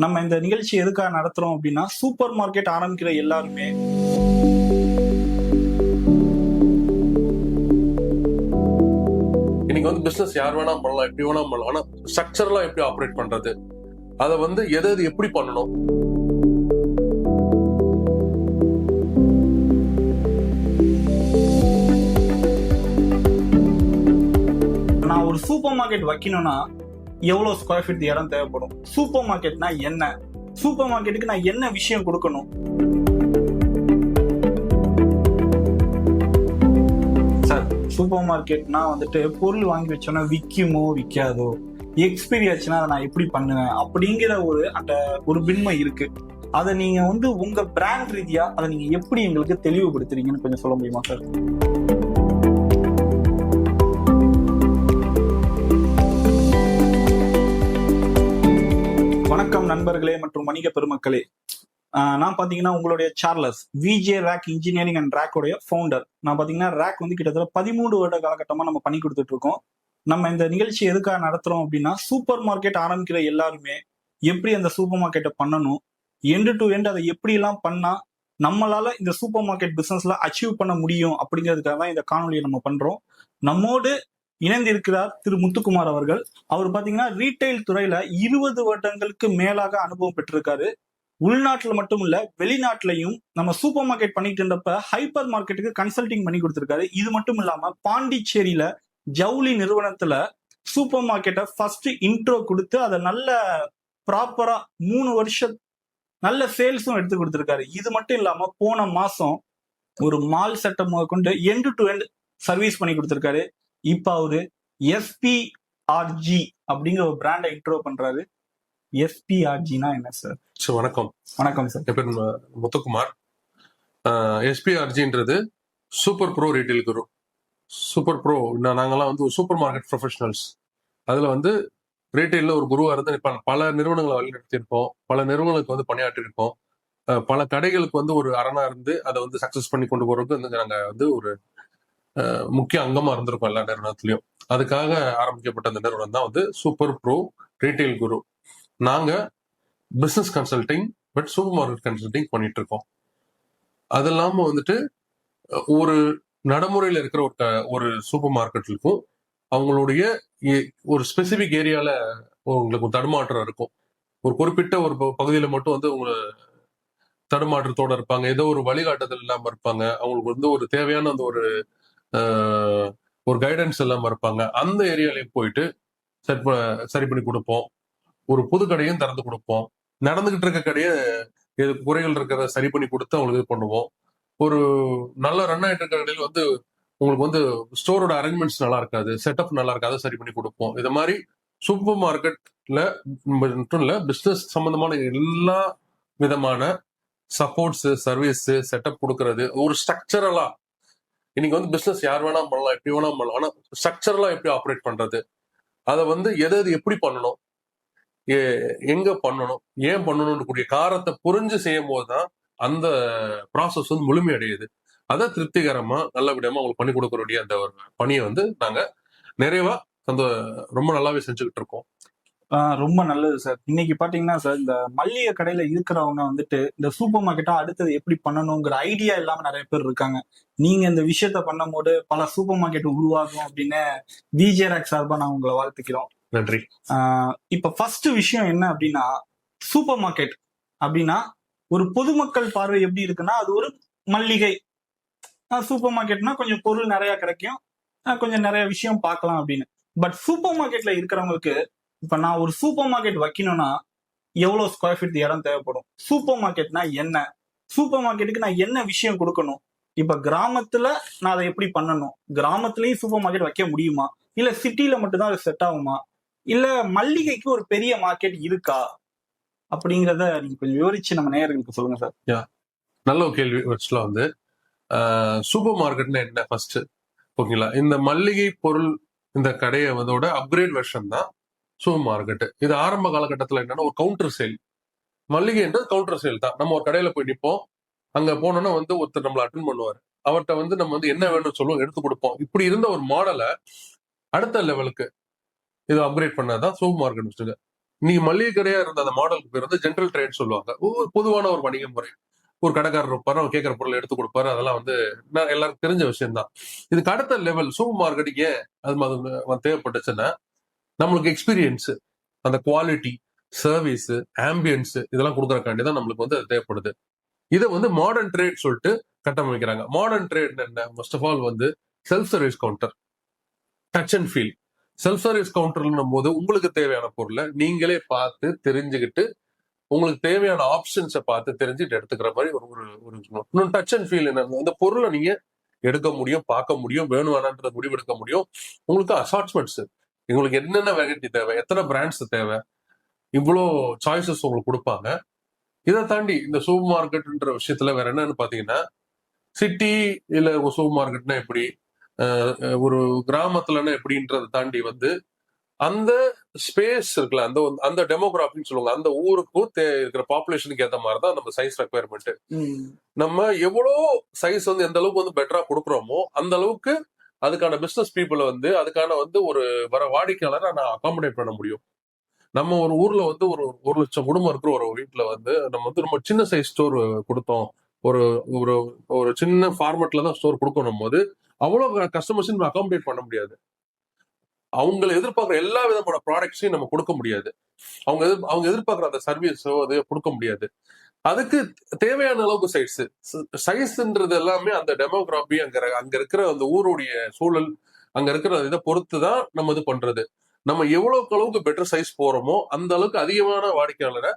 நம்ம இந்த நிகழ்ச்சி எதுக்காக நடத்துறோம் அப்படின்னா, சூப்பர் மார்க்கெட் ஆரம்பிக்கிற எல்லாருமே இன்னைக்கு வந்து பிசினஸ் யார் வேணா பண்ணலாம், எப்படி வேணா பண்ணலாம். ஆனா ஸ்ட்ரக்சர்லாம் எப்படி ஆப்ரேட் பண்றது, அதை வந்து எது எப்படி பண்ணணும். நான் ஒரு சூப்பர் மார்க்கெட் வைக்கணும்னா எவ்வளவு ஸ்கொயர் ஃபீட் இடம் தேவைப்படும், சூப்பர் மார்க்கெட்னா என்ன, சூப்பர் மார்க்கெட்டுக்கு நான் என்ன விஷயம் கொடுக்கணும். சார், சூப்பர் மார்க்கெட்னா வந்துட்டு பொருள் வாங்கி வச்சோன்னா விற்குமோ விற்காதோ, எக்ஸ்பீரி ஆச்சுன்னா அதை நான் எப்படி பண்ணுவேன் அப்படிங்கிற ஒரு பின்மை இருக்கு. அதை நீங்க வந்து உங்க பிராண்ட் ரீதியா அதை நீங்க எப்படி எங்களுக்கு தெளிவுபடுத்துறீங்கன்னு கொஞ்சம் சொல்ல முடியுமா சார்? வணக்கம் நண்பர்களே மற்றும் வணிக பெருமக்களே. நான் பாத்தீங்கன்னா உங்களுடைய Charles VJ Rec engineering and ரேக்கோடைய ஃபவுண்டர். நான் பாத்தீங்கன்னா ரேக் வந்து கிட்டத்தட்ட 13 வருட காலகட்டமா நம்ம பண்ணி கொடுத்துட்டு இருக்கோம். நம்ம இந்த நிகழ்ச்சி எதுக்காக நடத்துறோம் அப்படின்னா, சூப்பர் மார்க்கெட் ஆரம்பிக்கிற எல்லாருமே எப்படி அந்த சூப்பர் மார்க்கெட்டை பண்ணணும், எண்டு டு எண்ட் அதை எப்படி எல்லாம் பண்ணா நம்மளால இந்த சூப்பர் மார்க்கெட் பிசினஸ்ல அச்சீவ் பண்ண முடியும் அப்படிங்கிறதுக்காக தான் இந்த காணொலியை நம்ம பண்றோம். நம்மோடு இணைந்து இருக்கிறார் திரு முத்துக்குமார் அவர்கள். அவர் பாத்தீங்கன்னா ரீட்டைல் துறையில 20 வருடங்களுக்கு மேலாக அனுபவம் பெற்றிருக்காரு. உள்நாட்டுல மட்டும் இல்ல, வெளிநாட்டுலயும் நம்ம சூப்பர் மார்க்கெட் பண்ணிட்டு இருந்தப்ப ஹைப்பர் மார்க்கெட்டுக்கு கன்சல்டிங் பண்ணி கொடுத்திருக்காரு. இது மட்டும் இல்லாம பாண்டிச்சேரியில ஜவுளி நிறுவனத்துல சூப்பர் மார்க்கெட்டை ஃபர்ஸ்ட் இன்ட்ரோ கொடுத்து அதை நல்ல ப்ராப்பரா 3 வருஷம் நல்ல சேல்ஸும் எடுத்து கொடுத்திருக்காரு. இது மட்டும் இல்லாம போன மாசம் ஒரு மால் செட்டப் கொண்டு எண்ட் டு எண்ட் சர்வீஸ் பண்ணி கொடுத்திருக்காரு. இப்ப அவரு எஸ்பிஆர்ஜி அப்படிங்கிற ஒரு பிராண்டை இன்ட்ரோ பண்றாரு. எஸ்பிஆர்ஜினா என்ன சார்? வணக்கம். வணக்கம் சார். என் பேர் முத்துக்குமார். எஸ்பிஆர்ஜின்றது சூப்பர் ப்ரோ ரீட்டைல் குரு. சூப்பர் ப்ரோ நாங்கெல்லாம் வந்து சூப்பர் மார்க்கெட் ப்ரொஃபஷனல்ஸ். அதுல வந்து ரீட்டைல்ல ஒரு குருவா இருந்து பல நிறுவனங்களை வழிநடத்தியிருப்போம், பல நிறுவனங்களுக்கு வந்து பணியாற்றிருக்கோம், பல கடைகளுக்கு வந்து ஒரு அரணா இருந்து அதை வந்து சக்சஸ் பண்ணி கொண்டு போறதுக்கு வந்து நாங்க வந்து ஒரு முக்கிய அங்கமா இருந்திருக்கோம் எல்லா நிறுவனத்திலையும். அதுக்காக ஆரம்பிக்கப்பட்ட அந்த நிறுவனம் தான் வந்து சூப்பர் ப்ரோ ரீட்டைல் குரு. நாங்க business consulting but super market consulting பண்ணிட்டு இருக்கோம். அது இல்லாம வந்துட்டு ஒரு நடைமுறையில இருக்கிற ஒரு சூப்பர் மார்க்கெட்டுக்கும் அவங்களுடைய ஒரு ஸ்பெசிபிக் ஏரியால உங்களுக்கு தடுமாற்றம் இருக்கும். ஒரு குறிப்பிட்ட ஒரு பகுதியில மட்டும் வந்து உங்க தடுமாற்றத்தோட இருப்பாங்க, ஏதோ ஒரு வழிகாட்டுதல் இல்லாம இருப்பாங்க, அவங்களுக்கு வந்து ஒரு தேவையான அந்த ஒரு கைடன்ஸ் இல்லாம இருப்பாங்க. அந்த ஏரியாலையும் போயிட்டு சரி பண்ணி கொடுப்போம். ஒரு புது கடையும் திறந்து கொடுப்போம். நடந்துகிட்டு இருக்க கடையை குறைகள் இருக்கிறத சரி பண்ணி கொடுத்து அவங்களுக்கு இது பண்ணுவோம். ஒரு நல்ல ரன் ஆயிட்டு இருக்க கடையில் வந்து உங்களுக்கு வந்து ஸ்டோரோட அரேஞ்ச்மெண்ட்ஸ் நல்லா இருக்காது, செட்டப் நல்லா இருக்காது, சரி பண்ணி கொடுப்போம். இது மாதிரி சூப்பர் மார்க்கெட்ல மட்டும் இல்ல, பிசினஸ் சம்பந்தமான எல்லா விதமான சப்போர்ட்ஸ், சர்வீஸ், செட்டப் கொடுக்கறது ஒரு ஸ்ட்ரக்சரலா. இன்னைக்கு வந்து பிசினஸ் யார் வேணா பண்ணலாம், எப்படி வேணா பண்ணலாம். ஆனா ஸ்ட்ரக்சரலா எப்படி ஆப்ரேட் பண்றது, அதை வந்து எது எப்படி பண்ணணும், எங்க பண்ணணும், ஏன் பண்ணணும்னு கூடிய காரணத்தை புரிஞ்சு செய்யும் போதுதான் அந்த ப்ராசஸ் வந்து முழுமையடையுது. அதை திருப்திகரமா நல்ல விதமா அவங்களுக்கு பண்ணி கொடுக்கக்கூடிய அந்த ஒரு பணியை வந்து நாங்க நிறைவா ரொம்ப நல்லாவே செஞ்சுக்கிட்டு இருக்கோம். ரொம்ப நல்லது சார். இன்னைக்கு பாத்தீங்கன்னா சார், இந்த மல்லிகை கடையில இருக்கிறவங்க வந்துட்டு இந்த சூப்பர் மார்க்கெட்டா அடுத்தது எப்படி பண்ணணுங்கிற ஐடியா இல்லாம நிறைய பேர் இருக்காங்க. நீங்க இந்த விஷயத்த பண்ணும் போது பல சூப்பர் மார்க்கெட் உருவாகும் அப்படின்னு விஜே ரேக் சார்பா நான் உங்களை வாழ்த்துக்கிறோம். நன்றி. இப்ப ஃபர்ஸ்ட் விஷயம் என்ன அப்படின்னா, சூப்பர் மார்க்கெட் அப்படின்னா ஒரு பொதுமக்கள் பார்வை எப்படி இருக்குன்னா, அது ஒரு மல்லிகை. சூப்பர் மார்க்கெட்னா கொஞ்சம் பொருள் நிறைய கிடைக்கும், கொஞ்சம் நிறைய விஷயம் பார்க்கலாம் அப்படின்னு. பட் சூப்பர் மார்க்கெட்ல இருக்கிறவங்களுக்கு, இப்ப நான் ஒரு சூப்பர் மார்க்கெட் வைக்கணும்னா எவ்வளவு ஸ்கொயர் ஃபீட் இடம் தேவைப்படும், சூப்பர் மார்க்கெட்னா என்ன, சூப்பர் மார்க்கெட்டுக்கு நான் என்ன விஷயம் கொடுக்கணும், இப்ப கிராமத்துல நான் அதை எப்படி பண்ணணும், கிராமத்துலயும் சூப்பர் மார்க்கெட் வைக்க முடியுமா, இல்ல சிட்டில மட்டும்தான் அது செட் ஆகுமா, இல்ல மல்லிகைக்கு ஒரு பெரிய மார்க்கெட் இருக்கா, அப்படிங்கிறத நீங்க கொஞ்சம் விவரிச்சு நம்ம நேயர்களுக்கு சொல்லுங்க சார். நல்ல ஒரு கேள்வி. வந்து சூப்பர் மார்க்கெட்னா என்ன ஃபர்ஸ்ட், ஓகேங்களா? இந்த மல்லிகை பொருள் இந்த கடையை வந்து அப்கிரேட் வெர்ஷன் தான் சூப்பர் மார்க்கெட். இது ஆரம்ப காலகட்டத்தில் என்னன்னா ஒரு கவுண்டர் சேல். மல்லிகைன்றது கவுண்டர் சேல் தான். நம்ம ஒரு கடையில போய் நிற்போம், அங்க போனோம்னா வந்து ஒருத்தர் நம்மளை அட்டன் பண்ணுவார், அவர்கிட்ட வந்து நம்ம வந்து என்ன வேணும்னு சொல்லுவோம், எடுத்து கொடுப்போம். இப்படி இருந்த ஒரு மாடலை அடுத்த லெவலுக்கு இது அப்கிரேட் பண்ணதான் சூப்பர் மார்க்கெட். இன்னைக்கு மளிகை கடையா இருந்த அந்த மாடலுக்கு பேர் வந்து ஜென்ரல் ட்ரேட் சொல்லுவாங்க. பொதுவான ஒரு வணிக முறை. ஒரு கடைக்காரர் இருப்பாரு, அவர் கேட்கிற பொருளை எடுத்து கொடுப்பாரு. அதெல்லாம் வந்து எல்லாருக்கும் தெரிஞ்ச விஷயம் தான். இதுக்கு அடுத்த லெவல் சூப்பர் மார்க்கெட்டுக்கு ஏன் அது தேவைப்பட்டுச்சுன்னா, நம்மளுக்கு எக்ஸ்பீரியன்ஸ், அந்த குவாலிட்டி, சர்வீஸ், ஆம்பியன்ஸ் இதெல்லாம் கொடுக்கறக்காண்டி தான் நம்மளுக்கு வந்து அது தேவைப்படுது. இதை வந்து மாடர்ன் ட்ரேட் சொல்லிட்டு கட்டமைக்கிறாங்க. மாடர்ன் ட்ரேட் என்ன? ஃபர்ஸ்ட் ஆஃப் ஆல் வந்து self service counter, touch and feel. Self service கவுண்டர்னும் போது உங்களுக்கு தேவையான பொருளை நீங்களே பார்த்து தெரிஞ்சுக்கிட்டு உங்களுக்கு தேவையான ஆப்ஷன்ஸை பார்த்து தெரிஞ்சுட்டு எடுத்துக்கிற மாதிரி இன்னும் டச் அண்ட் ஃபீல் என்ன, அந்த பொருளை நீங்க எடுக்க முடியும், பார்க்க முடியும், வேணும் வேணான்றத முடிவெடுக்க முடியும். உங்களுக்கு அசார்ட்மெண்ட்ஸ், உங்களுக்கு என்னென்ன வெரைட்டி தேவை, எத்தனை பிராண்ட்ஸ் தேவை, இவ்வளோ சாய்ஸஸ் உங்களுக்கு கொடுப்பாங்க. இதை தாண்டி இந்த சூப்பர் மார்க்கெட்ன்ற விஷயத்துல வேற என்னன்னு பாத்தீங்கன்னா, சிட்டி இல்ல ஒரு சூப்பர் மார்க்கெட்னா எப்படி, ஒரு கிராமத்துலன்னா எப்படின்றத தாண்டி வந்து அந்த ஸ்பேஸ் இருக்குல்ல, அந்த டெமோகிராஃபின்னு சொல்லுவாங்க, அந்த ஊருக்கும் இருக்கிற பாப்புலேஷனுக்கு ஏற்ற மாதிரி தான் நம்ம சைஸ் ரெக்குயர்மெண்ட். நம்ம எவ்வளோ சைஸ் வந்து எந்த அளவுக்கு வந்து பெட்டரா கொடுக்குறோமோ அந்த அளவுக்கு அதுக்கான பிசினஸ் பீப்புளை வந்து அதுக்கான வந்து ஒரு வர வாடிக்கையாளரை நான் அகாமடேட் பண்ண முடியும். நம்ம ஒரு ஊர்ல வந்து ஒரு 1,00,000 குடும்பம் இருக்கிற ஒரு வீட்டுல வந்து நம்ம வந்து ரொம்ப சின்ன சைஸ் ஸ்டோர் கொடுத்தோம், ஒரு ஒரு ஒரு சின்ன ஃபார்மேட்ல தான் ஸ்டோர் கொடுக்கணும் போது அவ்வளவு கஸ்டமர்ஸ் நம்ம அகாமடேட் பண்ண முடியாது. அவங்களை எதிர்பார்க்குற எல்லா விதமான ப்ராடக்ட்ஸையும் நம்ம கொடுக்க முடியாது. அவங்க எதிர்பார்க்குற அந்த சர்வீஸோ அதை கொடுக்க முடியாது. அதுக்கு தேவையான அளவுக்கு சைஸ்ன்றது எல்லாமே அந்த டெமோகிராபி, அங்க இருக்கிற அந்த ஊருடைய சூழல், அங்க இருக்கிற இதை பொறுத்து தான் நம்ம இது பண்றது. நம்ம எவ்வளவுக்கு அளவுக்கு பெட்டர் சைஸ் போறோமோ அந்த அளவுக்கு அதிகமான வாடிக்கையாளரை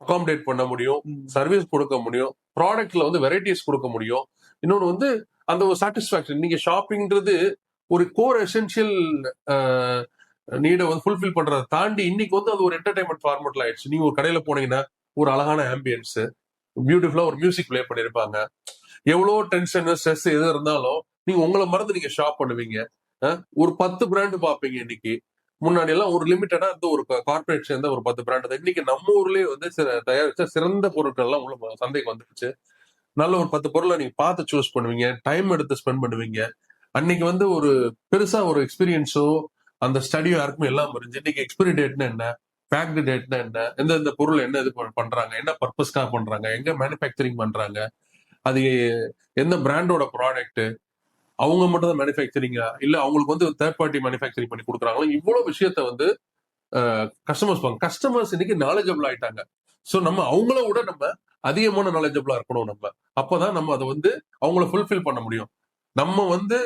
அகாமடேட் பண்ண முடியும், சர்வீஸ் கொடுக்க முடியும், ப்ராடக்ட்ல வந்து வெரைட்டிஸ் கொடுக்க முடியும். இன்னொன்று வந்து அந்த ஒரு சாட்டிஸ்பாக்சன். நீங்க ஷாப்பிங்ன்றது ஒரு கோர் எசென்சியல் நீடை வந்து ஃபுல்ஃபில் பண்றதை தாண்டி இன்னைக்கு வந்து அது ஒரு என்டர்டைன்மெண்ட் ஃபார்மேட்ல ஆயிடுச்சு. நீங்க ஒரு கடையில போனீங்கன்னா ஒரு அழகான ஆம்பியன்ஸ், பியூட்டிஃபுல்லா ஒரு மியூசிக் பிளே பண்ணிருப்பாங்க. எவ்வளவு டென்ஷன், ஸ்ட்ரெஸ் எது இருந்தாலும் நீங்க உங்களை மறந்து நீங்க ஷாப் பண்ணுவீங்க. ஒரு 10 பிராண்ட் பார்ப்பீங்க. இன்னைக்கு முன்னாடி எல்லாம் ஒரு லிமிட்டடா இருந்த ஒரு கார்பரேட் சேர்ந்த ஒரு 10 பிராண்ட் தான். இன்னைக்கு நம்ம ஊர்லயே வந்து தயாரிச்ச சிறந்த பொருட்கள் எல்லாம் உள்ள சந்தைக்கு வந்துருச்சு. நல்ல ஒரு 10 பொருளை நீங்க பார்த்து சூஸ் பண்ணுவீங்க, டைம் எடுத்து ஸ்பெண்ட் பண்ணுவீங்க. அன்னைக்கு வந்து ஒரு பெருசா ஒரு எக்ஸ்பீரியன்ஸோ அந்த ஸ்டடியோ யாருக்குமே எல்லாம் புரிஞ்சு. இன்னைக்கு எக்ஸ்பைரி டேட்னா என்ன, பேக்டு டேட்னா என்ன, எந்தெந்த பொருள் என்ன இது பண்றாங்க, என்ன பர்பஸ்க்காக பண்றாங்க, எங்க மேனுஃபேக்சரிங் பண்றாங்க, அது எந்த பிராண்டோட ப்ராடக்ட், அவங்க மட்டும் தான் மேனுஃபேக்சரிங்கா இல்ல அவங்களுக்கு வந்து தேர்ட் பார்ட்டி மேனுஃபேக்சரிங் பண்ணி கொடுக்குறாங்களோ, இவ்வளவு விஷயத்த வந்து கஸ்டமர்ஸ் இன்னைக்கு நாலேஜபிள் ஆயிட்டாங்க. சோ நம்ம அவங்கள விட நம்ம அதிகமான நாலேஜபிளா இருக்கணும். நம்ம அப்பதான் நம்ம அதை வந்து அவங்கள ஃபுல்ஃபில் பண்ண முடியும். நம்ம வந்து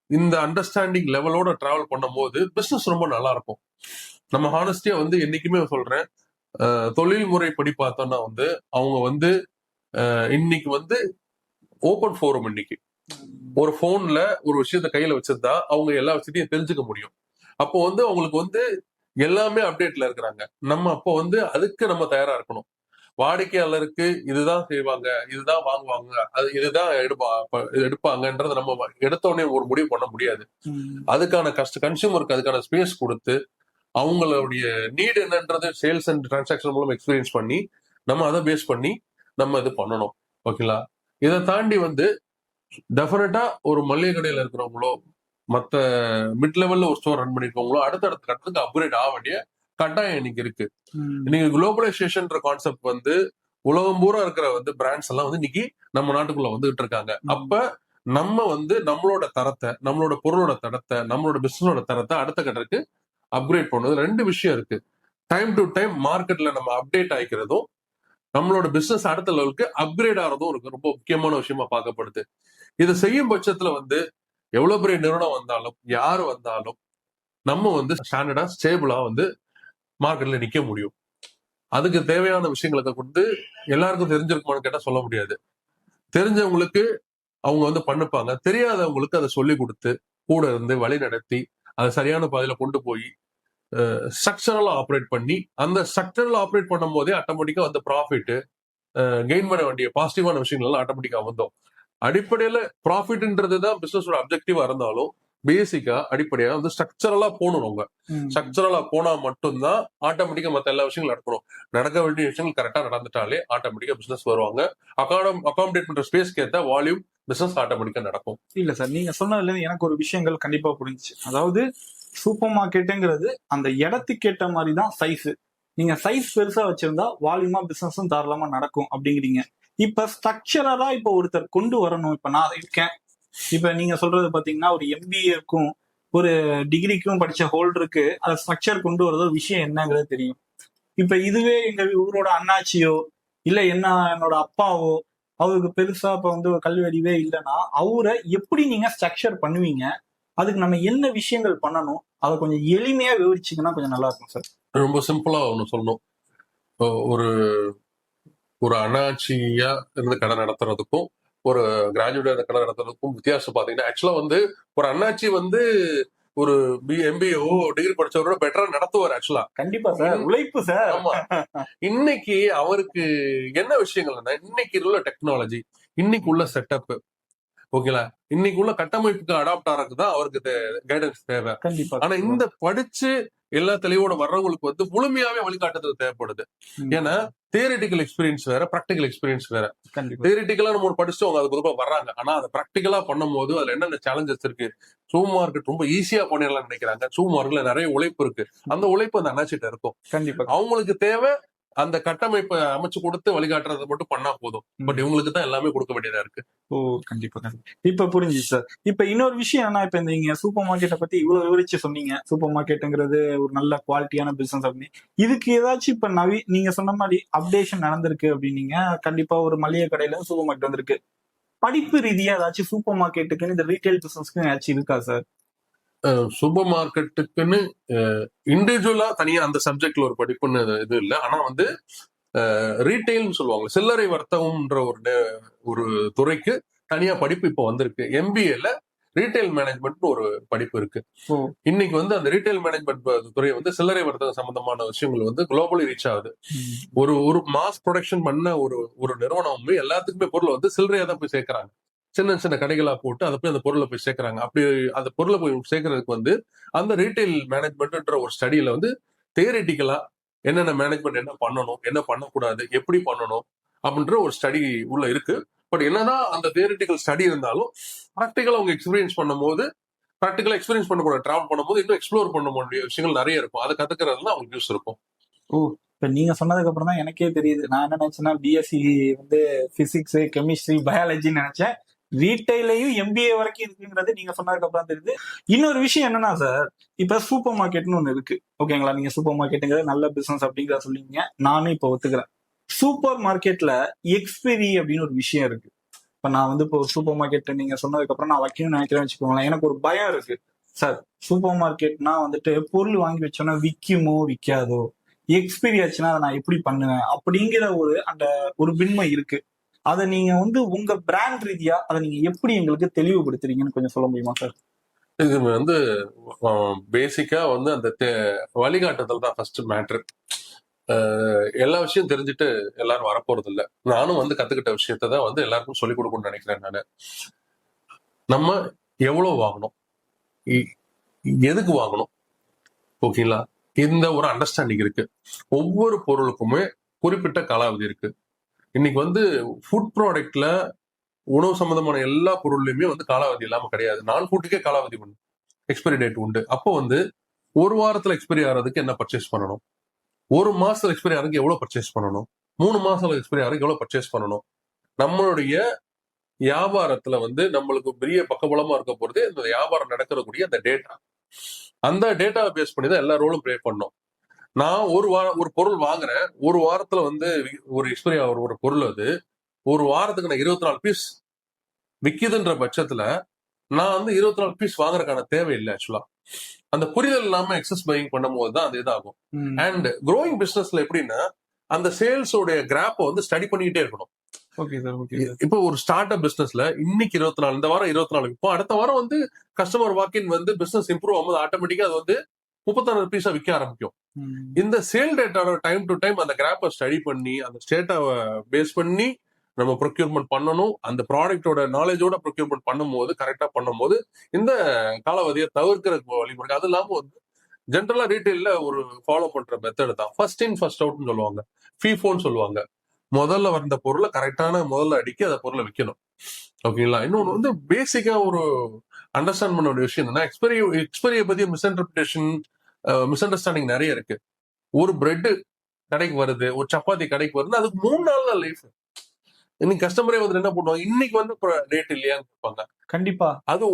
இந்த அண்டர்ஸ்டாண்டிங் லெவலோட டிராவல் பண்ணும் போது பிசினஸ் ரொம்ப நல்லா இருக்கும். நம்ம ஹானஸ்டியா வந்து என்னைக்குமே சொல்றேன், தொழில் முறைப்படி பார்த்தோம்னா வந்து அவங்க வந்து இன்னைக்கு வந்து ஓபன் ஃபோரம். இன்னைக்கு ஒரு போன்ல ஒரு விஷயத்த கையில வச்சிருந்தா அவங்க எல்லா விஷயத்தையும் தெரிஞ்சுக்க முடியும். அப்போ வந்து அவங்களுக்கு வந்து எல்லாமே அப்டேட்ல இருக்கிறாங்க. நம்ம அப்போ வந்து அதுக்கு நம்ம தயாரா இருக்கணும். வாடிக்கையாளருக்கு இதுதான் செய்வாங்க, இதுதான் வாங்குவாங்க, இதுதான் எடுப்பாங்கன்றத நம்ம எடுத்தோடனே ஒரு முடிவு பண்ண முடியாது. அதுக்கான கன்சியூமருக்கு அதுக்கான ஸ்பேஸ் கொடுத்து அவங்களுடைய நீட் என்னன்றது சேல்ஸ் அண்ட் டிரான்சாக்ஷன் மூலம் எக்ஸ்பீரியன்ஸ் பண்ணி நம்ம அதை பேஸ் பண்ணி நம்ம இது பண்ணணும். ஓகேங்களா? இதை தாண்டி வந்து டெஃபினட்டா ஒரு மளிகை கடையில இருக்கிறவங்களோ மத்த மிட் லெவல்ல ஒரு ஸ்டோர் ரன் பண்ணிருக்கவங்களோ அடுத்தடுத்த கட்டத்துக்கு அப்கிரேட் ஆக வேண்டிய கட்டாயம் இன்னைக்கு இருக்கு. இன்னைக்கு குளோபலைசேஷன் கான்செப்ட் வந்து உலகம் பூரா இருக்கிற வந்து பிராண்ட்ஸ் எல்லாம் வந்து இன்னைக்கு நம்ம நாட்டுக்குள்ள வந்துகிட்டு இருக்காங்க. அப்ப நம்ம வந்து நம்மளோட தரத்தை, நம்மளோட பொருளோட தரத்தை, நம்மளோட பிசினஸோட தரத்தை அடுத்த கட்டத்துக்கு அப்கிரேட் பண்ணது. 2 விஷயம் இருக்கு. டைம் டு டைம் மார்க்கெட்ல நம்ம அப்டேட் ஆகிக்கிறதும் நம்மளோட பிசினஸ் அடுத்த லெவலுக்கு அப்கிரேட் ஆகிறதும் ஒரு ரொம்ப முக்கியமான விஷயமா பார்க்கப்படுது. இதை செய்யும் பட்சத்துல வந்து எவ்வளவு பெரிய நிறுவனம் வந்தாலும் யாரு வந்தாலும் நம்ம வந்து ஸ்டாண்டர்டா ஸ்டேபிளா வந்து மார்க்கெட்ல நிக்க முடியும். அதுக்கு தேவையான விஷயங்களை கொண்டு எல்லாருக்கும் தெரிஞ்சிருக்குமான்னு கேட்டா சொல்ல முடியாது. தெரிஞ்சவங்களுக்கு அவங்க வந்து பண்ணுப்பாங்க, தெரியாதவங்களுக்கு அதை சொல்லி கொடுத்து கூட இருந்து வழி நடத்தி அதை சரியான பாதையில கொண்டு போய் ஸ்ட்ரக்சரலா ஆப்ரேட் பண்ணி அந்த ஸ்ட்ரக்சரலா ஆப்ரேட் பண்ணும் போதே ஆட்டோமேட்டிக்கா வந்து ப்ராஃபிட் கெயின் பண்ண வேண்டிய பாசிட்டிவான விஷயங்கள் எல்லாம் ஆட்டோமேட்டிக்கா வந்தோம். அடிப்படையில ப்ராஃபிட்ன்றதுதான் பிசினஸோட அப்ஜெக்டிவா இருந்தாலும் பேசிக்கா அடிப்படையா வந்து ஸ்ட்ரக்சரலா போகணும். அவங்க ஸ்ட்ரக்சரலா போனா மட்டும்தான் ஆட்டோமேட்டிக்கா மத்த எல்லா விஷயங்களும் நடக்கணும். நடக்க வேண்டிய விஷயங்கள் கரெக்டா நடந்துட்டாலே ஆட்டோமேட்டிக்கா பிசினஸ் வருவாங்க. அகாமடேட் பண்ற ஸ்பேஸ்க்கு ஏற்ற வால்யூம் பிசினஸ் ஆட்டோமேட்டிக்கா நடக்கும். இல்ல சார், நீங்க சொன்னதுல இருந்து எனக்கு ஒரு விஷயங்கள் கண்டிப்பா புரிஞ்சுச்சு. அதாவது சூப்பர் மார்க்கெட்டுங்கிறது அந்த இடத்துக்கு ஏற்ற மாதிரி தான் சைஸ், நீங்க சைஸ் பெருசா வச்சிருந்தா வால்யூமா பிசினஸும் தாராளமா நடக்கும் அப்படிங்கிறீங்க. இப்ப ஸ்ட்ரக்சரலா இப்ப ஒருத்தர் கொண்டு வரணும். இப்ப நான் இருக்கேன். இப்ப நீங்க சொல்றது பாத்தீங்கன்னா ஒரு எம்பிஏக்கும் ஒரு டிகிரிக்கும் படிச்ச ஹோல்டருக்கு அதை ஸ்ட்ரக்சர் கொண்டு வரது ஒரு விஷயம் என்னங்கிறது தெரியும். இப்ப இதுவே எங்க ஊரோட அண்ணாச்சியோ இல்ல என்னோட அப்பாவோ அவருக்கு பெருசா இப்ப வந்து ஒரு கல்வி அறிவே இல்லைன்னா அவரை எப்படி நீங்க ஸ்ட்ரக்சர் பண்ணுவீங்க? அதுக்கு நம்ம என்ன விஷயங்கள் பண்ணணும்? அதை கொஞ்சம் எளிமையா விவரிச்சீங்கன்னா கொஞ்சம் நல்லா இருக்கும் சார். ரொம்ப சிம்பிளா ஒண்ணு சொல்லணும். ஒரு ஒரு அண்ணாச்சியா இருந்து கடை நடத்துறதுக்கும் ஒரு கிராஜுவேட் கடை நடத்துறதுக்கும் வித்தியாசம் பாத்தீங்கன்னா, ஆக்சுவலா வந்து ஒரு அண்ணாச்சி வந்து ஒரு எம்பிஏஓ டிகிரி படிச்சவரோட பெட்டரா நடத்துவார் ஆக்சுவலா. கண்டிப்பா சார், உழைப்பு சார். ஆமா. இன்னைக்கு அவருக்கு என்ன விஷயங்கள்னா, இன்னைக்கு உள்ள டெக்னாலஜி, இன்னைக்கு உள்ள செட்டப், ஓகேங்களா, இன்னைக்கு உள்ள கட்டமைப்புக்கு அடாப்ட் ஆறதுக்கு தான் அவருக்கு கைடன்ஸ் தேவை. கண்டிப்பா. ஆனா இந்த படிச்சு எல்லா தெளிவோட வர்றவங்களுக்கு வந்து முழுமையாவே வழிகாட்டுதல் தேவைப்படுது. ஏன்னா தியரிட்டிக்கல் எக்ஸ்பீரியன்ஸ் வேற, பிராக்டிகல் எக்ஸ்பீரியன்ஸ் வேற. தியரிட்டிக்கலா நம்ம படிச்சுட்டு அவங்க அதுக்கு பொதுவா வர்றாங்க. ஆனா அதை பிராக்டிகலா பண்ணும் போது அதுல என்னென்ன சேலஞ்சஸ் இருக்கு, சூப்பர் மார்க்கெட் ரொம்ப ஈஸியா பண்ணிடலாம் நினைக்கிறாங்க. சூப்பர் மார்க்கெட்ல நிறைய உழைப்பு இருக்கு. அந்த உழைப்பு அந்த அண்ணாச்சிட்ட இருக்கும். கண்டிப்பா. அவங்களுக்கு தேவை அந்த கட்டமைப்பை அமைச்சு கொடுத்து வழிகாட்டுறதை மட்டும் பண்ணா போதும். பட் இவங்களுக்கு தான் எல்லாமே கொடுக்க வேண்டியதா இருக்கு. ஓ கண்டிப்பா. இப்ப புரிஞ்சு சார். இப்ப இன்னொரு விஷயம் என்ன, இப்ப நீங்க சூப்பர் மார்க்கெட்டை பத்தி இவ்வளவு விவரிச்சு சொன்னீங்க. சூப்பர் மார்க்கெட்டுங்கிறது ஒரு நல்ல குவாலிட்டியான பிசினஸ் அப்படின்னு. இதுக்கு ஏதாச்சும் இப்ப நீங்க சொன்ன மாதிரி அப்டேஷன் நடந்திருக்கு அப்படின்னீங்க. கண்டிப்பா ஒரு மளிகை கடையில சூப்பர் மார்க்கெட் வந்திருக்கு. படிப்பு ரீதியா ஏதாச்சும் சூப்பர் மார்க்கெட்டுக்கு இந்த ரீட்டைல் பிசினஸ்க்கு ஏதாச்சும் இருக்கா சார்? சூப்பர் மார்க்கெட்டுக்குன்னு இண்டிவிஜுவலா தனியா அந்த சப்ஜெக்ட்ல ஒரு படிப்புன்னு இது இல்லை. ஆனா வந்து ரீட்டைல்னு சொல்லுவாங்க, சில்லறை வர்த்தகம்ன்ற ஒரு துறைக்கு தனியா படிப்பு இப்போ வந்திருக்கு. எம்பிஏல ரீட்டைல் மேனேஜ்மெண்ட் ஒரு படிப்பு இருக்கு. இன்னைக்கு வந்து அந்த ரீட்டைல் மேனேஜ்மெண்ட் துறை வந்து சில்லறை வர்த்தகம் சம்பந்தமான விஷயங்கள் வந்து குளோபலி ரீச் ஆகுது. ஒரு மாஸ் ப்ரொடக்ஷன் பண்ண ஒரு நிறுவனம் எல்லாத்துக்குமே பொருளை வந்து சில்லறையா தான் போய் சேர்க்கிறாங்க. சின்ன சின்ன கடைகளா போட்டு அதை போய் அந்த பொருளை போய் சேர்க்கிறாங்க. அப்படி அந்த பொருளை போய் சேர்க்கறதுக்கு வந்து அந்த ரீட்டைல் மேனேஜ்மெண்ட்ன்ற ஒரு ஸ்டடியில வந்து தியரிட்டிக்கலா என்னென்ன மேனேஜ்மெண்ட் என்ன பண்ணணும், என்ன பண்ணக்கூடாது, எப்படி பண்ணணும் அப்படின்ற ஒரு ஸ்டடி உள்ள இருக்கு. பட் என்னதான் அந்த தியரிட்டிக்கல் ஸ்டடி இருந்தாலும் ப்ராக்டிக்கலா அவங்க எக்ஸ்பீரியன்ஸ் பண்ணும்போது, ப்ராக்டிக்கலா எக்ஸ்பீரியன்ஸ் பண்ணக்கூடாது, டிராவல் பண்ணும்போது இன்னும் எக்ஸ்ப்ளோர் பண்ண வேண்டிய விஷயங்கள் நிறைய இருக்கும். அதை கத்துக்கிறதுல அவங்களுக்கு யூஸ் இருக்கும். ஓ இப்ப நீங்க சொன்னதுக்கு அப்புறம் தான் எனக்கே தெரியுது. நான் என்ன நினைச்சேன்னா பிஎஸ்சி வந்து பிசிக்ஸ், கெமிஸ்ட்ரி, பயாலஜின்னு நினைச்சேன். ரீட்டைலையும் எம்பிஏ வரைக்கும் இருக்குங்கிறது நீங்க சொன்னதுக்கு அப்புறம் தெரியுது. இன்னொரு விஷயம் என்னன்னா சார், இப்ப சூப்பர் மார்க்கெட்னு ஒண்ணு இருக்கு, ஓகேங்களா? நீங்க சூப்பர் மார்க்கெட்டுங்கிறது நல்ல பிசினஸ் அப்படிங்கிறத சொல்லிங்க, நானும் இப்ப ஒத்துக்கிறேன். சூப்பர் மார்க்கெட்ல எக்ஸ்பெரி அப்படின்னு ஒரு விஷயம் இருக்கு. இப்ப நான் வந்து இப்போ சூப்பர் மார்க்கெட் நீங்க சொன்னதுக்கு அப்புறம் நான் வைக்கணும்னு நினைக்கிறேன்னு வச்சுக்கோங்களேன். எனக்கு ஒரு பயம் இருக்கு சார். சூப்பர் மார்க்கெட்னா வந்துட்டு பொருள் வாங்கி வச்சோன்னா விக்குமோ விற்காதோ, எக்ஸ்பீரி ஆச்சுன்னா அதை நான் எப்படி பண்ணுவேன் அப்படிங்கிற அந்த ஒரு பின்மை இருக்கு. அதை நீங்க வந்து உங்க பிராண்ட் ரீதியா அதை நீங்க எப்படி எங்களுக்கு தெளிவுபடுத்துறீங்கன்னு கொஞ்சம் சொல்ல முடியுமா சார்? இது வந்து பேசிக்கா வந்து அந்த வழிகாட்டுதல் தான் ஃபர்ஸ்ட் மேட்ரு. எல்லா விஷயம் தெரிஞ்சுட்டு எல்லாரும் வரப்போறது இல்லை. நானும் வந்து கத்துக்கிட்ட விஷயத்தான் வந்து எல்லாருக்கும் சொல்லிக் கொடுக்கணும்னு நினைக்கிறேன். நானு நம்ம எவ்வளவு வாங்கணும், எதுக்கு வாங்கணும், ஓகேங்களா, இந்த ஒரு அண்டர்ஸ்டாண்டிங் இருக்கு. ஒவ்வொரு பொருளுக்குமே குறிப்பிட்ட காலாவதி இருக்கு. இன்னைக்கு வந்து ஃபுட் ப்ராடக்ட்ல உணவு சம்பந்தமான எல்லா பொருள்லயுமே வந்து காலாவதி இல்லாம கிடையாது. நான் ஃபுட்டுக்கே காலாவதி உண்டு, எக்ஸ்பைரி டேட் உண்டு. அப்போ வந்து ஒரு வாரத்துல எக்ஸ்பைரி ஆகிறதுக்கு என்ன பர்ச்சேஸ் பண்ணணும், ஒரு மாசத்துல எக்ஸ்பைரி ஆகிறதுக்கு எவ்வளவு பர்ச்சேஸ் பண்ணணும், 3 மாசத்துல எக்ஸ்பைரி ஆகிறதுக்கு எவ்வளவு பர்ச்சேஸ் பண்ணணும். நம்மளுடைய வியாபாரத்துல வந்து நம்மளுக்கு பெரிய பக்கபலமா இருக்க போறது இந்த வியாபாரம் நடக்கக்கூடிய அந்த டேட்டா. அந்த டேட்டாவை பேஸ் பண்ணி தான் எல்லா ரோலும் ப்ளே பண்ணோம். நான் ஒரு பொருள் வாங்குறேன், ஒரு வாரத்துல வந்து ஒரு எக்ஸ்பைரி ஆகிற ஒரு பொருள் அது ஒரு வாரத்துக்கு நான் 24 பீஸ் விக்குதுன்ற பட்சத்துல நான் வந்து 24 பீஸ் வாங்குறதுக்கான தேவையில்லை. ஆக்சுவலா அந்த புரிதல் இல்லாம எக்ஸஸ் பையிங் பண்ணும் போது தான் அது இதாகும். அண்ட் க்ரோயிங் பிசினஸ்ல எப்படின்னா அந்த சேல்ஸோடைய கிராப்பை வந்து ஸ்டடி பண்ணிக்கிட்டே இருக்கணும். இப்போ ஒரு ஸ்டார்ட் அப் பிசினஸ்ல இன்னைக்கு 24, இந்த வாரம் 24, இப்போ அடுத்த வாரம் வந்து கஸ்டமர் வாக்கின் வந்து பிசினஸ் இம்ப்ரூவ் ஆகும்போது ஆட்டோமேட்டிக்கா அது வந்து 36 பீஸா விற்க ஆரம்பிக்கும். இந்த சேல் டேட்டாவோட டைம் டு டைம் அந்த கிராப்பை ஸ்டடி பண்ணி அந்த ஸ்டேட்டாவை பேஸ் பண்ணி நம்ம ப்ரொக்யூர்மெண்ட் பண்ணணும். அந்த ப்ராடக்டோட நாலேஜோட ப்ரொக்யூர்மெண்ட் பண்ணும்போது, கரெக்டா பண்ணும்போது இந்த காலாவதியை தவிர்க்கிறதுக்கு வழிமுறை. அது இல்லாம வந்து ஜென்ரலா ரீட்டைல்ல ஒரு ஃபாலோ பண்ற மெத்தட் தான் ஃபர்ஸ்ட் இன் ஃபர்ஸ்ட் அவுட்னு சொல்லுவாங்க, ஃபீஃபோன்னு சொல்லுவாங்க. முதல்ல வந்த பொருளை கரெக்டான முதல்ல அடிக்க அந்த பொருளை விற்கணும், ஓகேங்களா? இன்னொன்று வந்து பேசிக்கா ஒரு அண்டர்ஸ்டாண்ட் பண்ண வேண்டிய விஷயம் என்னன்னா, எக்ஸ்பெரியை பத்தி மிஸ் அண்டர்ஸ்டாண்டிங் நிறைய இருக்கு. ஒரு பிரெட் கடைக்கு வருது, ஒரு சப்பாத்தி கடைக்கு வருது, அதுக்கு 3 நாள் தான் லைஃப். இன்னைக்கு கஸ்டமரே வந்து என்ன பண்ணுவாங்க, இன்னைக்கு வந்து ரேட் இல்லையான்னு கேட்பாங்க. கண்டிப்பா. அது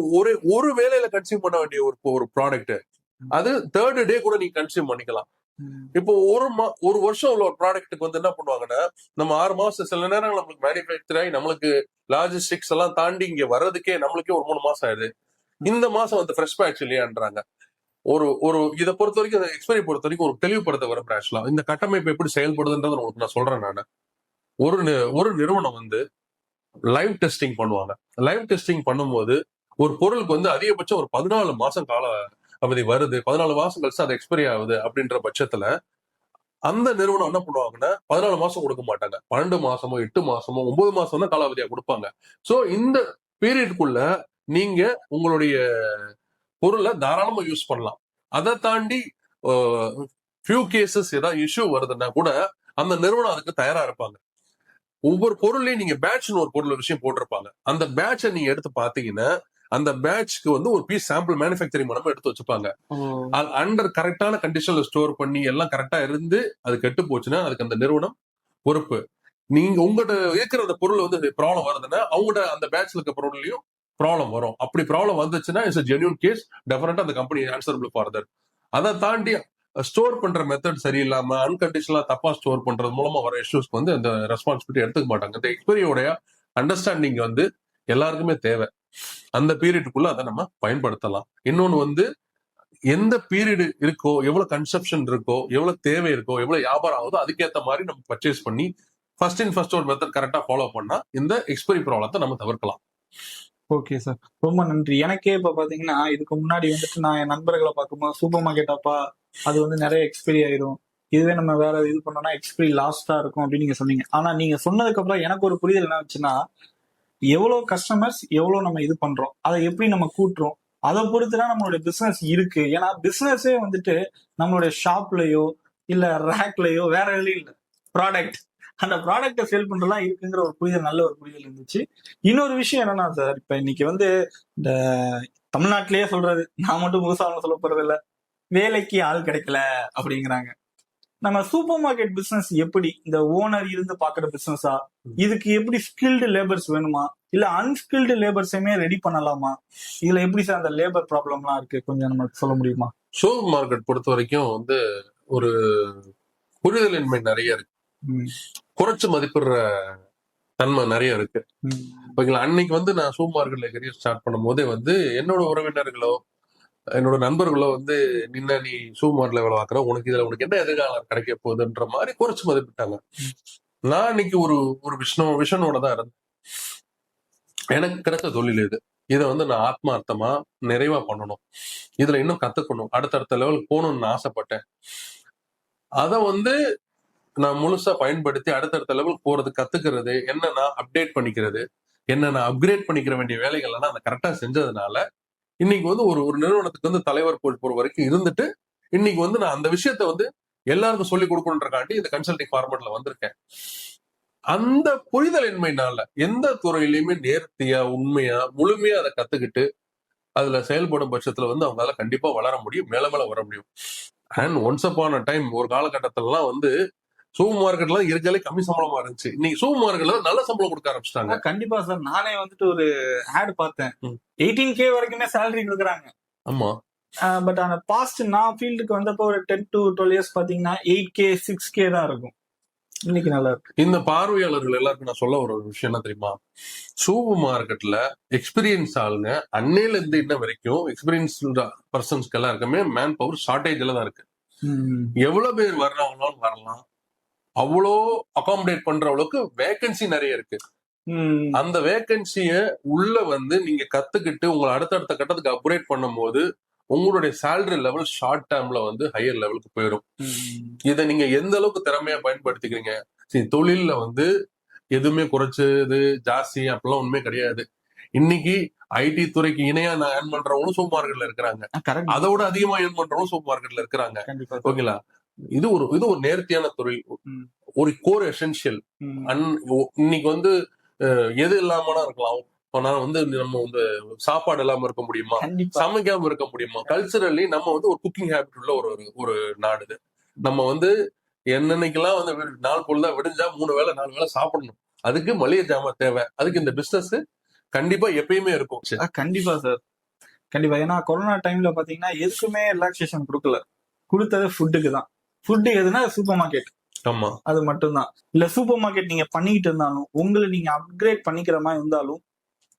ஒரு வேலையில கன்சியூம் பண்ண வேண்டிய ஒரு ப்ராடக்ட், அது தேர்ட் டே கூட நீங்க கன்சியூம் பண்ணிக்கலாம். இப்போ ஒரு வருஷம் உள்ள ஒரு ப்ராடக்ட்டுக்கு வந்து என்ன பண்ணுவாங்கன்னா, நம்ம 6 மாசம் சில நேரம் நம்மளுக்கு மேனுஃபேக்சர் ஆகி நம்மளுக்கு லாஜிஸ்டிக்ஸ் எல்லாம் தாண்டி இங்க வர்றதுக்கே நம்மளுக்கே ஒரு 3 மாசம் ஆயிடுது. இந்த மாசம் வந்து ஃப்ரெஷ் பேட்ச் இல்லையான்றாங்க. ஒரு ஒரு இதை பொறுத்த வரைக்கும், எக்ஸ்பைரி பொறுத்த வரைக்கும் ஒரு தெளிவுபடுத்த விரும்புறேன். ஆக்சுவலா இந்த கட்டமைப்பு எப்படி செயல்படுதுன்றதை உங்களுக்கு நான் சொல்றேன். நான் ஒரு நிறுவனம் வந்து லைவ் டெஸ்டிங் பண்ணுவாங்க. லைவ் டெஸ்டிங் பண்ணும்போது ஒரு பொருளுக்கு வந்து அதிகபட்சம் ஒரு 14 மாசம் கால அவதி வருது, 14 மாசம் கழிச்சு அது எக்ஸ்பைரி ஆகுது அப்படின்ற பட்சத்துல அந்த நிறுவனம் என்ன பண்ணுவாங்கன்னா 14 மாசம் கொடுக்க மாட்டாங்க. 12 மாசமோ 8 மாசமோ 9 மாசம் தான் காலாவதியா கொடுப்பாங்க. சோ இந்த பீரியட்குள்ள நீங்க உங்களுடைய பொருளை தாராளமா யூஸ் பண்ணலாம். அதை தாண்டி ஃபியூ கேசஸ் ஏதாவது இஷ்யூ வருதுன்னா கூட அந்த நிறுவனம் அதுக்கு தயாரா இருப்பாங்க. ஒவ்வொரு பொருளையும் நீங்க பேட்ச்னு ஒரு பொருள் விஷயம் போட்டிருப்பாங்க. அந்த பேட்சை நீங்க எடுத்து பாத்தீங்கன்னா அந்த பேட்ச்க்கு வந்து ஒரு பீஸ் சாம்பிள் மேனுஃபேக்சரிங் மூலமா எடுத்து வச்சுப்பாங்க. அது அண்டர் கரெக்டான கண்டிஷன்ல ஸ்டோர் பண்ணி எல்லாம் கரெக்டா இருந்து அது கெட்டு போச்சுன்னா அதுக்கு அந்த நிறுவனம் பொறுப்பு. நீங்க உங்ககிட்ட இருக்கிற அந்த பொருள் வந்து ப்ராப்ளம் வருதுன்னா அவங்ககிட்ட அந்த பேட்ச்ல இருக்க பொருள்லயும் ப்ராப்ளம் வரும். அப்படி ப்ராப்ளம் வந்துச்சுன்னா இட்ஸ் a genuine கேஸ், டெஃபினட்டா அந்த கம்பெனி ஆன்சரபிள் ஃபார் தட். அதை தாண்டி ஸ்டோர் பண்ற மெத்தட் சரியில்லாம அன்கண்டிஷனலா தப்பா ஸ்டோர் பண்றது மூலமா வர இஷ்யூஸ்க்கு வந்து அந்த ரெஸ்பான்சிபிலிட்டி எடுத்துக்க மாட்டாங்க. இந்த எக்ஸ்பீரியோடைய அண்டர்ஸ்டாண்டிங் வந்து எல்லாருக்குமே தேவை. அந்த பீரியடுக்குள்ள அதை நம்ம பயன்படுத்தலாம். இன்னொன்னு வந்து எந்த பீரியட் இருக்கோ, எவ்வளவு கன்சப்ஷன் இருக்கோ, எவ்வளவு தேவை இருக்கோ, எவ்வளவு வியாபாரம் ஆகுதோ அதுக்கேற்ற மாதிரி நம்ம பர்ச்சேஸ் பண்ணி ஃபர்ஸ்ட் இன் ஃபர்ஸ்ட் ஒரு மெத்தட் கரெக்டா ஃபாலோ பண்ணா இந்த எக்ஸ்பைரி ப்ராப்ளத்தை நம்ம தவிர்க்கலாம். ஓகே சார், ரொம்ப நன்றி. எனக்கே இப்ப பாத்தீங்கன்னா இதுக்கு முன்னாடி வந்துட்டு நான் என் நண்பர்களை பார்க்கும்போது சூப்பர் மார்க்கெட் அப்பா அது வந்து நிறைய எக்ஸ்பைரி ஆயிரும், இதுவே நம்ம வேற இது பண்ணோம்னா எக்ஸ்பைரி லாஸ்டா இருக்கும் அப்படின்னு நீங்க சொன்னீங்க. ஆனா நீங்க சொன்னதுக்கு அப்புறம் எனக்கு ஒரு புரிதல் என்ன ஆச்சுன்னா, எவ்வளவு கஸ்டமர்ஸ் எவ்வளவு நம்ம இது பண்றோம், அதை எப்படி நம்ம கூட்டுறோம், அதை பொறுத்துதான் நம்மளுடைய பிசினஸ் இருக்கு. ஏன்னா பிசினஸே வந்துட்டு நம்மளுடைய ஷாப்லயோ இல்ல ரேக்லயோ வேற எதுலயும் இல்ல, ப்ராடக்ட். அந்த ப்ராடக்டை சேல் பண்றதெல்லாம் இருக்குங்கிற ஒரு புரிதல், நல்ல ஒரு புரிதல் இருந்துச்சு. இன்னொரு விஷயம் என்னன்னா சார், இப்ப இன்னைக்கு வந்து இந்த தமிழ்நாட்டிலேயே சொல்றது, நான் மட்டும் புதுசா சொல்ல போறது இல்ல, வேலைக்கு ஆள் கிடைக்கல அப்படிங்கிறாங்க. நம்ம சூப்பர் மார்க்கெட் பிசினஸ் எப்படி இந்த ஓனர் இருந்து பாக்குற பிசினஸா, இதுக்கு எப்படி ஸ்கில்டு லேபர்ஸ் வேணுமா இல்ல அன்ஸ்கில்டு லேபர்ஸையுமே ரெடி பண்ணலாமா, இதுல எப்படி சார் அந்த லேபர் ப்ராப்ளம்லாம் இருக்கு, கொஞ்சம் நமக்கு சொல்ல முடியுமா? சூப்பர் மார்க்கெட் பொறுத்த வரைக்கும் வந்து ஒரு புரிதலின்மை நிறைய இருக்கு, குறைச்சு மதிப்பிடுற தன்மை நிறைய இருக்கு. ஓகேங்களா? அன்னைக்கு வந்து நான் சூப்பர் மார்க்கெட்ல கரியர் ஸ்டார்ட் பண்ணும் போதே வந்து என்னோட உறவினர்களோ என்னோட நண்பர்களோ வந்து நின்ன நீ சூப்பர் மார்க்கெட்ல வேலை பார்க்குற, உனக்கு இதுல உனக்கு என்ன எதிர்காலம் கிடைக்க போகுதுன்ற மாதிரி குறைச்சு மதிப்பிட்டாங்க. நான் இன்னைக்கு ஒரு ஒரு விஷனோட தான் இருந்தேன். எனக்கு கிடைச்ச தொழில் இது, இதை வந்து நான் ஆத்மார்த்தமா நிறைவா பண்ணணும், இதுல இன்னும் கத்துக்கணும், அடுத்தடுத்த லெவலுக்கு போகணும்னு நான் ஆசைப்பட்டேன். அதை வந்து நான் முழுசா பயன்படுத்தி அடுத்தடுத்த லெவலுக்கு போறது, கத்துக்கிறது, என்ன நான் அப்டேட் பண்ணிக்கிறது, என்ன நான் அப்கிரேட் பண்ணிக்கிற வேண்டிய வேலைகள் எல்லாம் அதை கரெக்டா செஞ்சதுனால இன்னைக்கு வந்து ஒரு நிறுவனத்துக்கு வந்து தலைவர் போற வரைக்கும் இருந்துட்டு இன்னைக்கு வந்து நான் அந்த விஷயத்த வந்து எல்லாருக்கும் சொல்லி கொடுக்கணுன்றக்காண்டி இந்த கன்சல்டிங் ஃபார்மேட்ல வந்திருக்கேன். அந்த புரிதலின்மையினால எந்த துறையிலுமே நேர்த்தியா உண்மையா முழுமையா அதை கத்துக்கிட்டு அதுல செயல்படும் பட்சத்துல வந்து அவங்களால கண்டிப்பா வளர முடியும், மேல மேல வர முடியும். And once upon a time ஒரு காலகட்டத்திலாம் வந்து சூப்பர் மார்க்கெட்ல இருக்கலே கம்மி சம்பளமா இருந்துச்சு. இன்னைக்கு சூப்பர் மார்க்கெட்ல நல்ல சம்பளம் கொடுக்க ஆரம்பிச்சிட்டாங்க. கண்டிப்பா சார், நானே வந்துட்டு ஒரு ஆட் பார்த்தேன், 18K வரைக்குமே சேலரி கொடுக்குறாங்க. ஆமா, பட் அந்த பாஸ்ட் நான் ஃபீல்டுக்கு வந்தப்போ ஒரு 10 to 12 இயர்ஸ் பாத்தீங்கன்னா 8K 6K தான் இருக்கும். இன்னைக்கு நல்லா இருக்கு. இந்த பார்வையாளர்கள் எல்லாருக்கும் நான் சொல்ல ஒரு விஷயம் என்ன தெரியுமா, சூப்பர் மார்க்கெட்ல எக்ஸ்பீரியன்ஸ் ஆளுங்க அன்னையில இருந்து இன்ன வரைக்கும் எக்ஸ்பீரியன்ஸ் பர்சன்ஸ்க்கு எல்லாருக்குமே மேன் பவர் ஷார்டேஜ்ல தான் இருக்கு. எவ்வளவு பேர் வர்றவங்களும் வரலாம், அவ்வளோ அகாமடேட் பண்ற அளவுக்கு வேகன்சி நிறைய இருக்கு. அந்த வேகன்சிய உள்ள வந்து நீங்க கத்துக்கிட்டு உங்களை அடுத்தடுத்த கட்டத்துக்கு அப்கிரேட் பண்ணும் போது உங்களுடைய சேலரி லெவல் ஷார்ட் டேர்ம்ல வந்து ஹையர் லெவலுக்கு போயிடும். இதை நீங்க எந்த அளவுக்கு திறமையா பயன்படுத்திக்கிறீங்க. சரி, தொழில்ல வந்து எதுவுமே குறைச்சது ஜாஸ்தி அப்படிலாம் ஒண்ணுமே கிடையாது. இன்னைக்கு ஐடி துறைக்கு இணையா நான் ஏர்ன் பண்றவங்களும் சூப்பர் மார்க்கெட்ல இருக்கிறாங்க, அதோட அதிகமா ஏர்ன் பண்றவங்களும் சூப்பர் மார்க்கெட்ல இருக்கிறாங்க. ஓகேங்களா? இது ஒரு நேர்த்தியான தொழில், ஒரு கோர் எசென்சியல். இன்னைக்கு வந்து எது இல்லாமனா இருக்கலாம், வந்து நம்ம வந்து சாப்பாடு இல்லாம இருக்க முடியுமா, சமைக்காம இருக்க முடியுமா? கல்ச்சரலி நம்ம வந்து ஒரு குக்கிங் ஹேபிட் உள்ள ஒரு நாடு. நம்ம வந்து என்னன்னைக்கெல்லாம் வந்து நாள் பொழுதா விடிஞ்சா 3 வேளை 4 வேளை சாப்பிடணும். அதுக்கு மளிகை ஜாமான் தேவை. அதுக்கு இந்த பிசினஸ் கண்டிப்பா எப்பயுமே இருக்கும். கண்டிப்பா சார், கண்டிப்பா. ஏன்னா கொரோனா டைம்ல பாத்தீங்கன்னா எதுக்குமே ரிலாக்ஸேஷன் கொடுக்கல, கொடுத்தது ஃபுட்டுக்கு தான். ஃபுட்டு எதுனா சூப்பர் மார்க்கெட், ஆமா, அது மட்டும்தான். இல்ல சூப்பர் மார்க்கெட் நீங்க பண்ணிக்கிட்டு இருந்தாலும், உங்களை நீங்க அப்கிரேட் பண்ணிக்கிற மாதிரி இருந்தாலும்,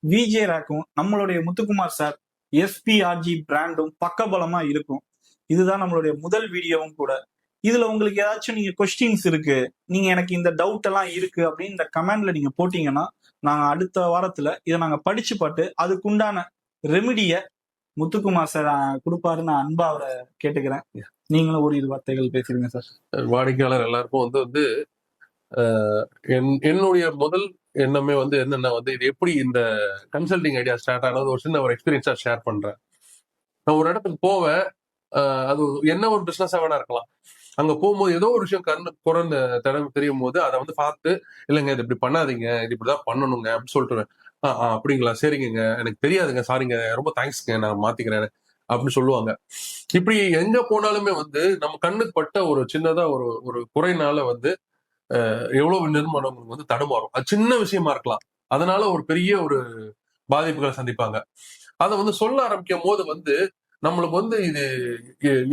விஜே ரேக்கும் நம்மளுடைய முத்துக்குமார் சார் எஸ்பிஆர்ஜி பிராண்டும் பக்கபலமா இருக்கும். இதுதான் நம்மளுடைய முதல் வீடியோவும் கூட. இதுல உங்களுக்கு ஏதாச்சும் நீங்க கொஸ்டின்ஸ் இருக்கு, நீங்க எனக்கு இந்த டவுட் எல்லாம் இருக்கு அப்படின்னு இந்த கமெண்ட்ல நீங்க போட்டீங்கன்னா, நாங்க அடுத்த வாரத்துல இதை நாங்க படிச்சு பார்த்து அதுக்குண்டான ரெமிடிய முத்துக்குமார் சார் கொடுப்பாருன்னு நான் அன்பா அவரை கேட்டுக்கிறேன். நீங்களும் ஒரு 2 வார்த்தைகள் பேசுறீங்க சார். வாடிக்கையாளர் எல்லாருக்கும் வந்து என்னுடைய முதல் எண்ணமே வந்து என்னன்னா வந்து இது எப்படி இந்த கன்சல்டிங் ஐடியா ஸ்டார்ட் ஆனது ஒரு சின்ன ஒரு எக்ஸ்பீரியன்ஸா ஷேர் பண்றேன். நான் ஒரு இடத்துக்கு போவேன், அது என்ன ஒரு பிசினஸா வேணா இருக்கலாம். அங்க போகும்போது ஏதோ ஒரு விஷயம் கண்ணு குறைந்த தெரியும் போது அதை வந்து பார்த்து, இல்லைங்க இது இப்படி பண்ணாதீங்க, இது இப்படிதான் பண்ணணுங்க அப்படின்னு சொல்லிட்டு, அப்படிங்களா, சரிங்க, எனக்கு தெரியாதுங்க, சாரிங்க, ரொம்ப தேங்க்ஸ்ங்க, நான் மாத்திக்கிறேன் அப்படின்னு சொல்லுவாங்க. இப்படி எங்க போனாலுமே வந்து நம்ம கண்ணுக்கு பட்ட ஒரு சின்னதா ஒரு ஒரு குறைனால வந்து எவ்வளவு நிறுவனம் வந்து தடுமாறும். அது சின்ன விஷயமா இருக்கலாம், அதனால ஒரு பெரிய ஒரு பாதிப்புகளை சந்திப்பாங்க. அதை வந்து சொல்ல ஆரம்பிக்கும் போது வந்து நம்மளுக்கு வந்து இது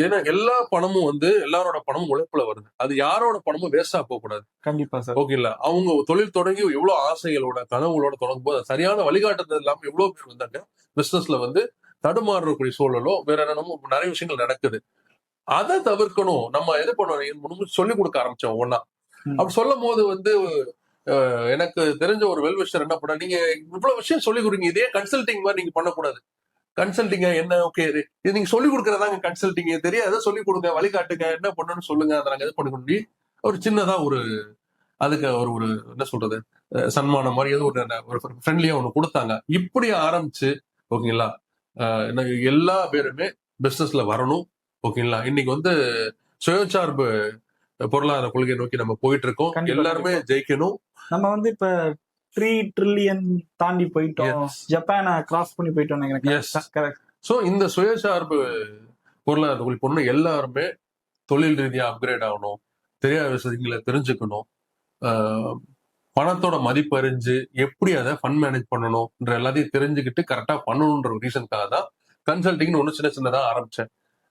ஏன்னா எல்லா பணமும் வந்து எல்லாரோட பணமும் உழைப்புல வருது. அது யாரோட பணமும் வேஸ்டா போக கூடாது. கண்டிப்பா சார். ஓகேங்களா? அவங்க தொழில் தொடங்கி எவ்வளவு ஆசைகளோட கனவுகளோட தொடங்கும் போது சரியான வழிகாட்டுதல் இல்லாம எவ்வளவு பேர் வந்தாங்க பிசினஸ்ல வந்து தடுமாறக்கூடிய சூழலோ வேற என்னமோ நிறைய விஷயங்கள் நடக்குது. அதை தவிர்க்கணும். நம்ம எது பண்ணணும், சொல்லிக் கொடுக்க ஆரம்பிச்சோம் ஒன்னா. அப்படி சொல்லும் போது வந்து எனக்கு தெரிஞ்ச ஒரு வெல்விஷர் என்ன பண்ண, நீங்க இவ்வளவு விஷயம் சொல்லி கொடுங்க, இதே கன்சல்டிங் மாதிரி நீங்க பண்ணக்கூடாது. கன்சல்டிங்க என்ன, ஓகே இது நீங்க சொல்லிக் கொடுக்கறதாங்க கன்சல்டிங், தெரியாத சொல்லிக் கொடுங்க, வழிகாட்டுங்க, என்ன பண்ணணும்னு சொல்லுங்க, அதை நாங்க இது பண்ணி ஒரு சின்னதா ஒரு அதுக்கு ஒரு என்ன சொல்றது சன்மானம் மாதிரி ஏதோ ஒரு ஃப்ரெண்ட்லியா ஒண்ணு கொடுத்தாங்க. இப்படி ஆரம்பிச்சு ஓகேங்களா, எல்லா பேருமே பிசினஸ்ல வரணும். ஓகேங்களா, இன்னைக்கு வந்து சுயசார்பு பொருளாதார கொள்கையை நோக்கி நம்ம போயிட்டு இருக்கோம். எல்லாருமே ஜெயிக்கணும். நம்ம வந்து இப்ப 3 ட்ரில்லியன் தாண்டி போயிட்டோம், ஜப்பானை கிராஸ் பண்ணி போயிட்டோம் நினைக்கிறேன். சோ இந்த சுயசார்பு பொருளாதார கொள்கை பொண்ணு எல்லாருமே தொழில் ரீதியா அப்கிரேட் ஆகணும், தெரியாத விஷயங்களை தெரிஞ்சுக்கணும், பணத்தோட மதிப்பு அறிஞ்சு எப்படி அதை ஃபண்ட் மேனேஜ் பண்ணணும்ன்ற எல்லாத்தையும் தெரிஞ்சுக்கிட்டு கரெக்டா பண்ணணும்ன்ற ஒரு ரீசனுக்காக தான் கன்சல்டிங்னு ஒண்ணு சின்ன சின்னதா ஆரம்பிச்சேன்.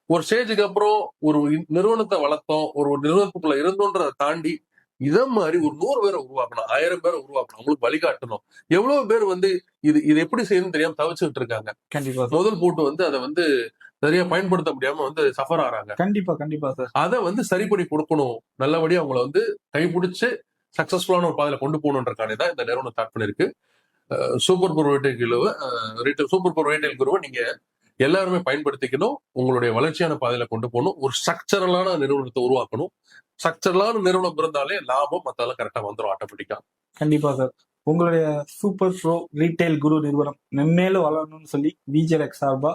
ஒரு ஸ்டேஜுக்கு அப்புறம் ஒரு நிறுவனத்தை வளர்த்தோம், ஒரு நிறுவனத்துக்குள்ள இருந்தோன்றதை தாண்டி இதை மாதிரி ஒரு 100 பேரை உருவாக்கணும், 1000 பேரை உருவாக்கணும், அவங்களுக்கு வழிகாட்டணும். எவ்வளவு பேர் வந்து இது எப்படி செய்யணும்னு தெரியாம தவிச்சுட்டு இருக்காங்க. கண்டிப்பா முதல் போட்டு வந்து அதை வந்து சரியா பயன்படுத்த முடியாம வந்து சஃபர் ஆறாங்க. கண்டிப்பா கண்டிப்பா சார். அதை வந்து சரி பண்ணி கொடுக்கணும், நல்லபடியா அவங்கள வந்து கைப்பிடிச்சு சக்சஸ்ஃபுல்லான ஒரு பாதையில கொண்டு போகணுன்றக்கான தான் இந்த நிறுவனம் ஸ்டார்ட் பண்ணிருக்கு. சூப்பர் ப்ரோ ரீட்டைல் குருவை நீங்க எல்லாருமே பயன்படுத்திக்கணும், உங்களுடைய வளர்ச்சியான பாதையில கொண்டு போகணும், ஒரு ஸ்ட்ரக்சரலான நிறுவனத்தை உருவாக்கணும். ஸ்ட்ரக்சரலான நிறுவனம் இருந்தாலே லாபம் மத்தால கரெக்டா வந்துடும் ஆட்டோமேட்டிக்கா. கண்டிப்பா சார். உங்களுடைய சூப்பர் ப்ரோ ரீட்டைல் குரு நிறுவனம் மென்மேலும் வளரணும்னு சொல்லி விஜே ரேக் சார்பா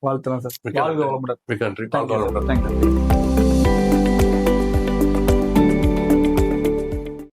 வாழ்த்துறேன் சார். வாழ்க வளமுடன். நன்றி.